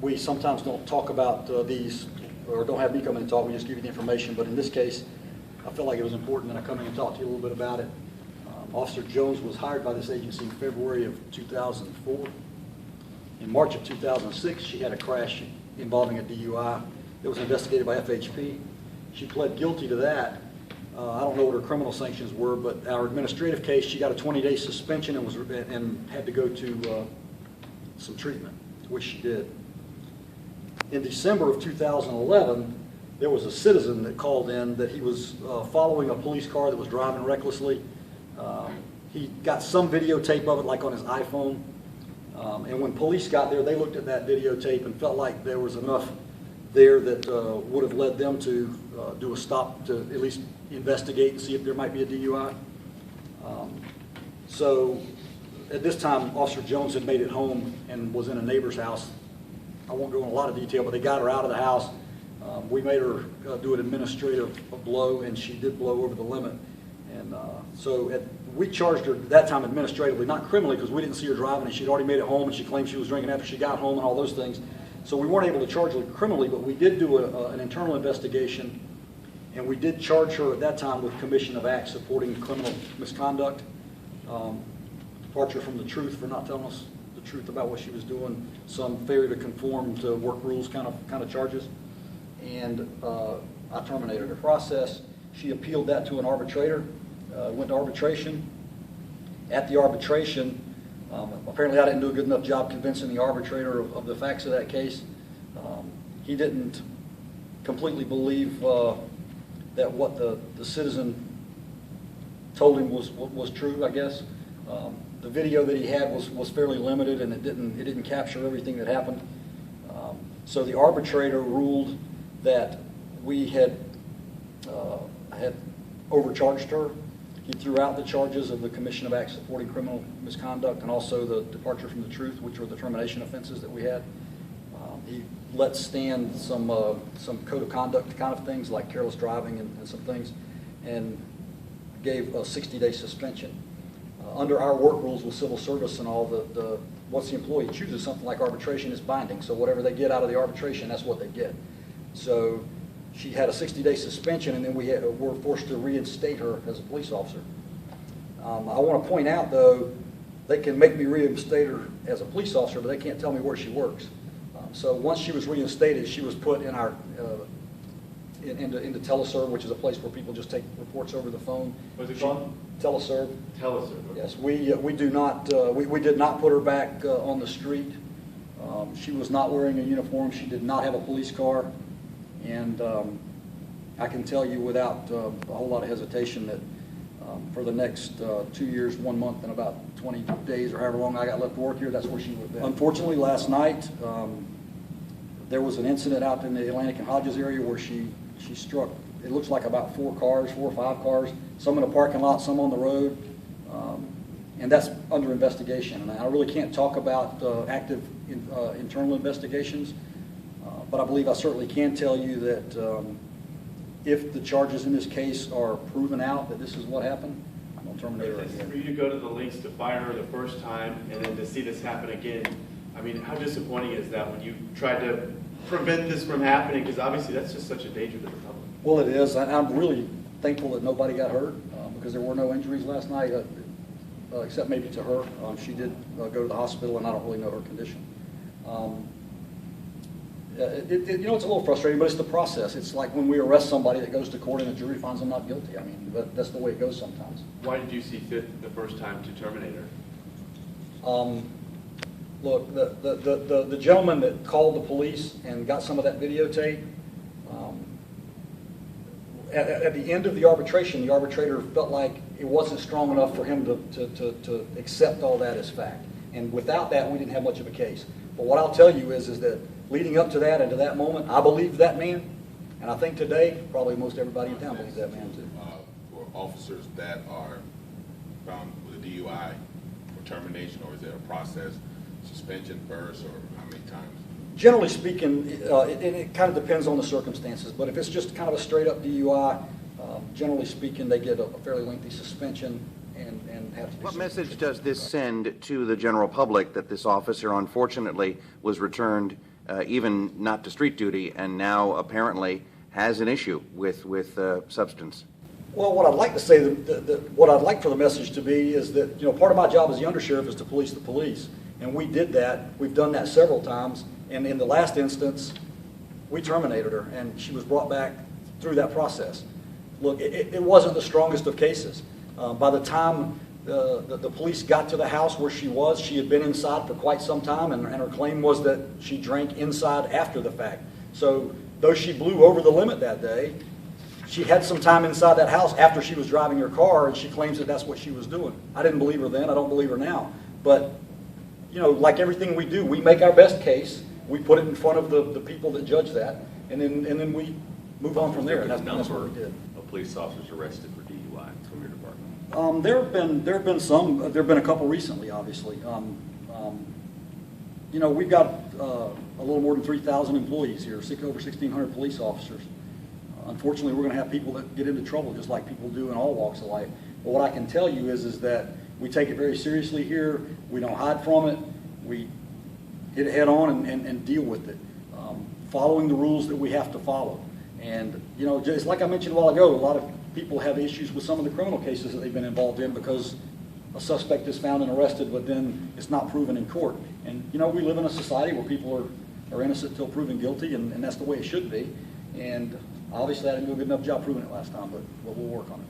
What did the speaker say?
We sometimes don't talk about these, or don't have me come in and talk, we just give you the information, but in this case, I felt like it was important that I come in and talk to you a little bit about it. Officer Jones was hired by this agency in February of 2004. In March of 2006, she had a crash involving a DUI. It was investigated by FHP. She pled guilty to that. I don't know what her criminal sanctions were, but our administrative case, she got a 20-day suspension and had to go to some treatment, which she did. In December of 2011, there was a citizen that called in that he was following a police car that was driving recklessly. He got some videotape of it, like on his iPhone. And when police got there, they looked at that videotape and felt like there was enough there that would have led them to do a stop to at least investigate and see if there might be a DUI. So at this time, Officer Jones had made it home and was in a neighbor's house. I won't go into a lot of detail, but they got her out of the house. We made her do an administrative blow, and she did blow over the limit. And we charged her that time administratively, not criminally, because we didn't see her driving, and she'd already made it home, and she claimed she was drinking after she got home and all those things. So we weren't able to charge her criminally, but we did do an internal investigation, and we did charge her at that time with commission of acts supporting criminal misconduct, departure from the truth for not telling us the truth about what she was doing, some failure to conform to work rules kind of charges, and I terminated her process. She appealed that to an arbitrator, went to arbitration. At the arbitration, apparently I didn't do a good enough job convincing the arbitrator of the facts of that case. He didn't completely believe that what the citizen told him was true, I guess. The video that he had was fairly limited, and it didn't capture everything that happened. So the arbitrator ruled that we had overcharged her. He threw out the charges of the commission of acts supporting criminal misconduct and also the departure from the truth, which were the termination offenses that we had. He let stand some code of conduct kind of things like careless driving and some things, and gave a 60-day suspension. Under our work rules with civil service and all, once the employee chooses something like arbitration, is binding. So whatever they get out of the arbitration, that's what they get. So she had a 60-day suspension, and then we were forced to reinstate her as a police officer. I want to point out, though, they can make me reinstate her as a police officer, but they can't tell me where she works. So once she was reinstated, she was put in our into teleserve, which is a place where people just take reports over the phone. What's it called? Teleserve. Teleserve. Okay. Yes, we did not put her back on the street. She was not wearing a uniform. She did not have a police car, and I can tell you without a whole lot of hesitation that for the next 2 years, 1 month, and about 20 days, or however long I got left to work here, that's where she would have been. Unfortunately, last night there was an incident out in the Atlantic and Hodges area where she struck, it looks like about 4 or 5 cars, some in the parking lot, some on the road, and that's under investigation. And I really can't talk about active internal investigations, but I believe I certainly can tell you that if the charges in this case are proven out that this is what happened, I'm going to terminate her again. For you to go to the lengths to fire her the first time and then to see this happen again, I mean, how disappointing is that when you tried to prevent this from happening? Because obviously that's just such a danger to the public. Well, it is. I'm really thankful that nobody got hurt because there were no injuries last night, except maybe to her. She did go to the hospital, and I don't really know her condition. You know, it's a little frustrating, but it's the process. It's like when we arrest somebody that goes to court and the jury finds them not guilty. I mean, that's the way it goes sometimes. Why did you see fit the first time to terminate her? Look, the gentleman that called the police and got some of that videotape, at the end of the arbitration, the arbitrator felt like it wasn't strong enough for him to accept all that as fact. And without that, we didn't have much of a case. But what I'll tell you is that leading up to that and to that moment, I believed that man. And I think today, probably most everybody in town believes that man too. For officers that are found with a DUI for termination, or is there a process, suspension first, or how many times? Generally speaking, it kind of depends on the circumstances, but if it's just kind of a straight up DUI, generally speaking, they get a fairly lengthy suspension and have to be. What message does this send to the general public that this officer unfortunately was returned even not to street duty, and now apparently has an issue with substance. Well, what I'd like to say, what I'd like for the message to be is that, you know, part of my job as the undersheriff is to police the police. And we did that. We've done that several times. And in the last instance, we terminated her, and she was brought back through that process. Look, it wasn't the strongest of cases. By the time the police got to the house where she had been inside for quite some time, and her claim was that she drank inside after the fact. So though she blew over the limit that day, she had some time inside that house after she was driving her car, and she claims that that's what she was doing. I didn't believe her then. I don't believe her now. But, you know, like everything we do, we make our best case. We put it in front of the people that judge that, and then we move on from there. And that's what we did. Of police officers arrested for DUI from your department? There have been some. There have been a couple recently, obviously. You know, we've got a little more than 3,000 employees here, over 1,600 police officers. Unfortunately, we're going to have people that get into trouble just like people do in all walks of life. But what I can tell you is that we take it very seriously here. We don't hide from it. We hit it head on and deal with it, following the rules that we have to follow. And, you know, just like I mentioned a while ago, a lot of people have issues with some of the criminal cases that they've been involved in because a suspect is found and arrested, but then it's not proven in court. And, you know, we live in a society where people are innocent until proven guilty, and that's the way it should be. And obviously, I didn't do a good enough job proving it last time, but we'll work on it.